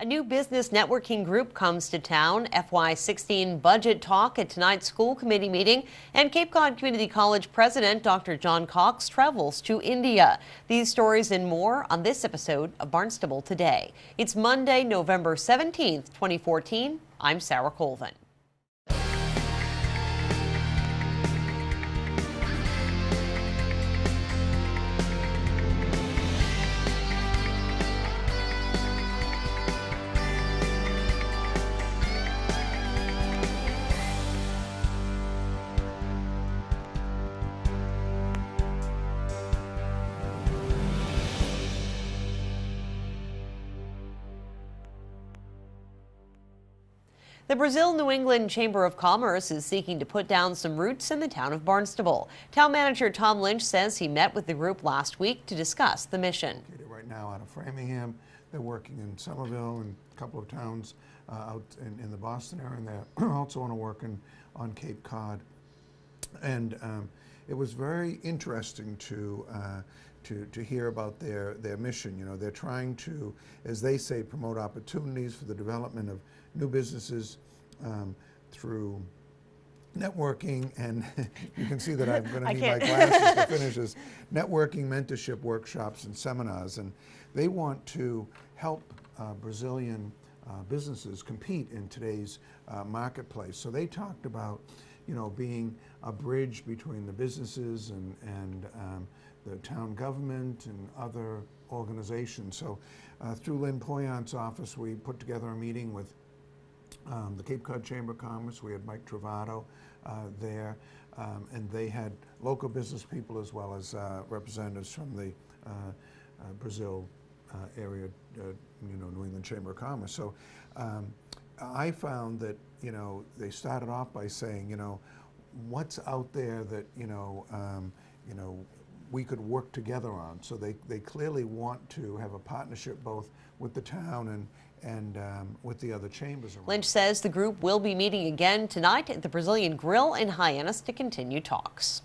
A new business networking group comes to town. FY16 budget talk at tonight's school committee meeting, and Cape Cod Community College President Dr. John Cox travels to India. These stories and more on this episode of Barnstable Today. It's Monday, November 17th, 2014. I'm Sarah Colvin. The Brazil-New England Chamber of Commerce is seeking to put down some roots in the town of Barnstable. Town manager Tom Lynch says he met with the group last week to discuss the mission. Right now out of Framingham, they're working in Somerville and a couple of towns out in the Boston area, and they also want to work on Cape Cod. And it was very interesting to hear about their mission. You know, they're trying to, as they say, promote opportunities for the development of new businesses through networking, and you can see that I'm going to need my glasses to finish this. Networking, mentorship, workshops, and seminars, and they want to help Brazilian businesses compete in today's marketplace. So they talked about, you know, being a bridge between the businesses and the town government and other organizations. So through Lynn Poyant's office, we put together a meeting with the Cape Cod Chamber of Commerce. We had Mike Travato there, and they had local business people as well as representatives from the Brazil area, you know, New England Chamber of Commerce. So I found that, you know, they started off by saying, you know, what's out there that, you know, we could work together on. So they clearly want to have a partnership both with the town and with the other chambers around. Lynch says the group will be meeting again tonight at the Brazilian Grill in Hyannis to continue talks.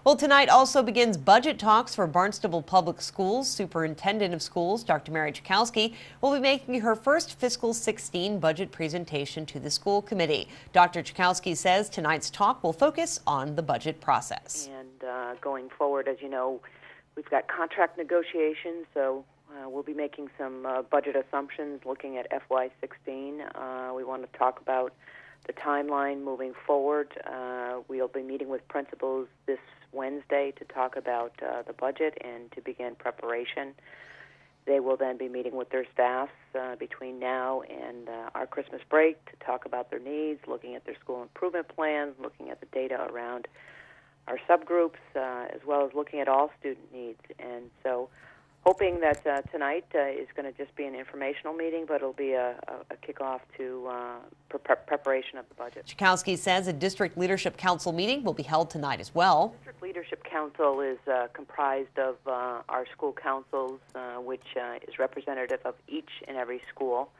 Well, tonight also begins budget talks for Barnstable Public Schools. Superintendent of Schools, Dr. Mary Chakowski, will be making her first fiscal 16 budget presentation to the school committee. Dr. Chakowski says tonight's talk will focus on the budget process. And going forward, as you know, we've got contract negotiations, so we'll be making some budget assumptions looking at FY16. We want to talk about the timeline moving forward. We'll be meeting with principals this Wednesday to talk about the budget and to begin preparation. They will then be meeting with their staffs between now and our Christmas break to talk about their needs, looking at their school improvement plans, looking at the data around our subgroups, as well as looking at all student needs. And so hoping that tonight is going to just be an informational meeting, but it'll be a kickoff to preparation of the budget. Chakowski says a District Leadership Council meeting will be held tonight as well. District Leadership Council is comprised of our school councils, which is representative of each and every school,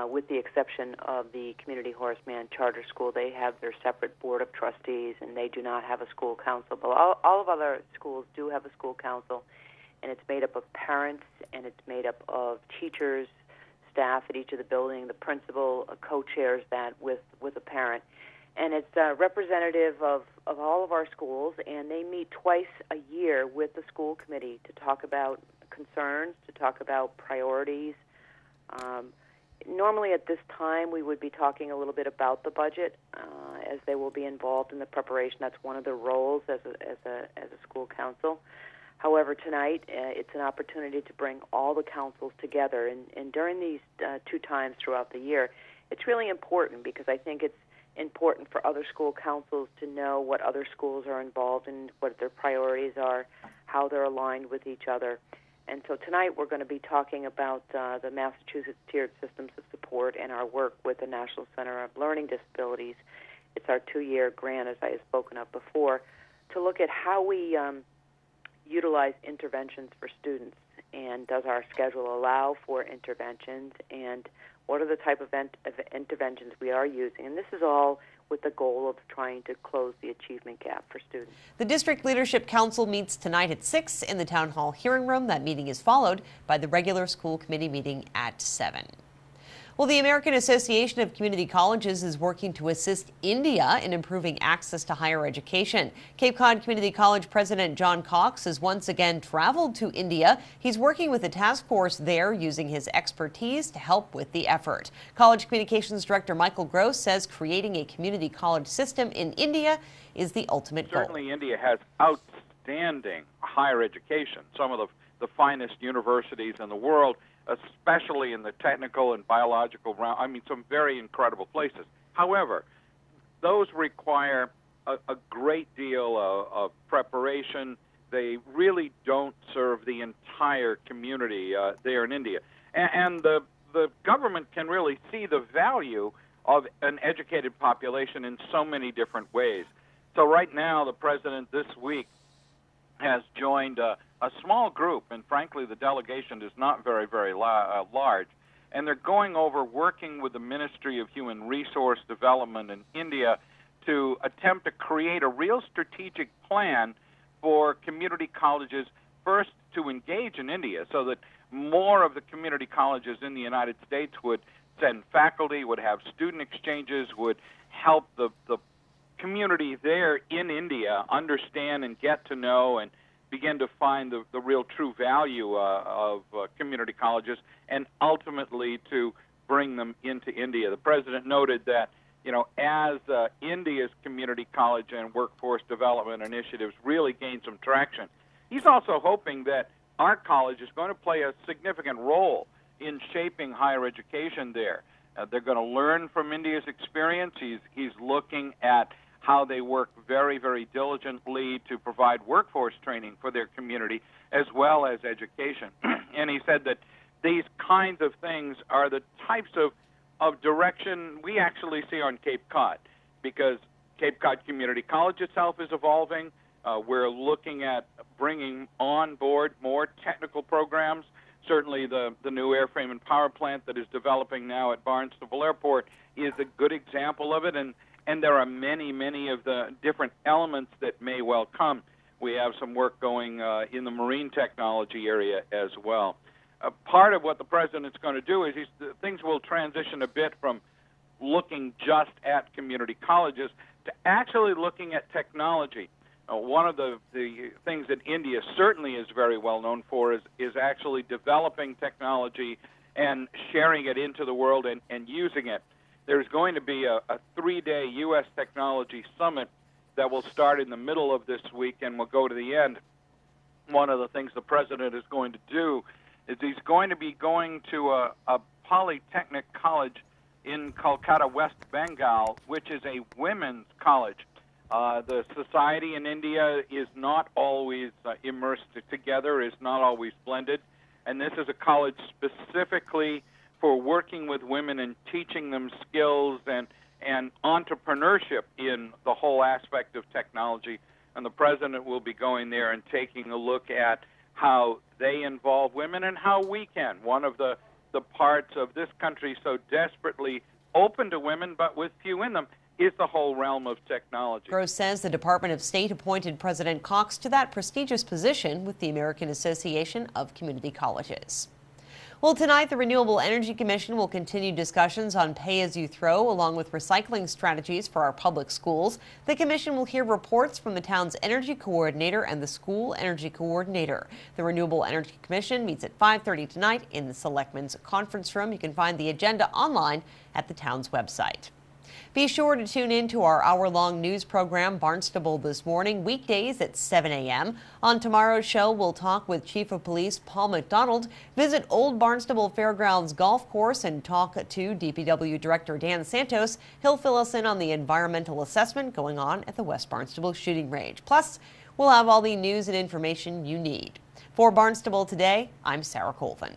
with the exception of the Community Horace Mann Charter School. They have their separate board of trustees, and they do not have a school council. But all of other schools do have a school council, and it's made up of parents, and it's made up of teachers, staff at each of the buildings, the principal co-chairs that with a parent. And it's representative of all of our schools, and they meet twice a year with the school committee to talk about concerns, to talk about priorities. Normally at this time we would be talking a little bit about the budget, as they will be involved in the preparation. That's one of their roles as a school council. However, tonight it's an opportunity to bring all the councils together, and during these 2 times throughout the year, it's really important because I think it's important for other school councils to know what other schools are involved in, what their priorities are, how they're aligned with each other. And so tonight we're going to be talking about the Massachusetts Tiered Systems of Support and our work with the National Center of Learning Disabilities. It's our 2-year grant, as I have spoken of before, to look at how we utilize interventions for students, and does our schedule allow for interventions, and what are the type of interventions we are using. And this is all with the goal of trying to close the achievement gap for students. The District Leadership Council meets tonight at 6 in the Town Hall hearing room. That meeting is followed by the regular school committee meeting at 7. Well, the American Association of Community Colleges is working to assist India in improving access to higher education. Cape Cod Community College President John Cox has once again traveled to India. He's working with a task force there using his expertise to help with the effort. College Communications Director Michael Gross says creating a community college system in India is the ultimate goal. Certainly India has outstanding higher education, some of the finest universities in the world, especially in the technical and biological realm. I mean, some very incredible places. However, those require a great deal of preparation. They really don't serve the entire community there in India. And the government can really see the value of an educated population in so many different ways. So right now, the president this week has joined a small group, and frankly, the delegation is not very large, and they're going over working with the Ministry of Human Resource Development in India to attempt to create a real strategic plan for community colleges, first to engage in India so that more of the community colleges in the United States would send faculty, would have student exchanges, would help the community there in India understand and get to know and begin to find the real true value of community colleges, and ultimately to bring them into India. The president noted that, you know, as India's community college and workforce development initiatives really gain some traction, he's also hoping that our college is going to play a significant role in shaping higher education there. They're going to learn from India's experience. He's looking at how they work very diligently to provide workforce training for their community as well as education. And he said that these kinds of things are the types of direction we actually see on Cape Cod, because Cape Cod Community College itself is evolving. We're looking at bringing on board more technical programs. Certainly the new airframe and power plant that is developing now at Barnstable Airport is a good example of it, and there are many of the different elements that may well come. We have some work going in the marine technology area as well. Part of what the president's going to do is things will transition a bit from looking just at community colleges to actually looking at technology. One of the things that India certainly is very well known for is actually developing technology and sharing it into the world and using it. There's going to be a 3-day U.S. Technology Summit that will start in the middle of this week and will go to the end. One of the things the president is going to do is he's going to be going to a polytechnic college in Kolkata, West Bengal, which is a women's college. The society in India is not always immersed together, is not always blended, and this is a college specifically for working with women and teaching them skills and entrepreneurship in the whole aspect of technology. And the president will be going there and taking a look at how they involve women and how we can. One of the parts of this country so desperately open to women but with few in them is the whole realm of technology. Gross says the Department of State appointed President Cox to that prestigious position with the American Association of Community Colleges. Well, tonight, the Renewable Energy Commission will continue discussions on pay-as-you-throw along with recycling strategies for our public schools. The commission will hear reports from the town's energy coordinator and the school energy coordinator. The Renewable Energy Commission meets at 5:30 tonight in the Selectmen's Conference Room. You can find the agenda online at the town's website. Be sure to tune in to our hour-long news program, Barnstable This Morning, weekdays at 7 a.m. On tomorrow's show, we'll talk with Chief of Police Paul McDonald, visit Old Barnstable Fairgrounds Golf Course, and talk to DPW Director Dan Santos. He'll fill us in on the environmental assessment going on at the West Barnstable Shooting Range. Plus, we'll have all the news and information you need. For Barnstable Today, I'm Sarah Colvin.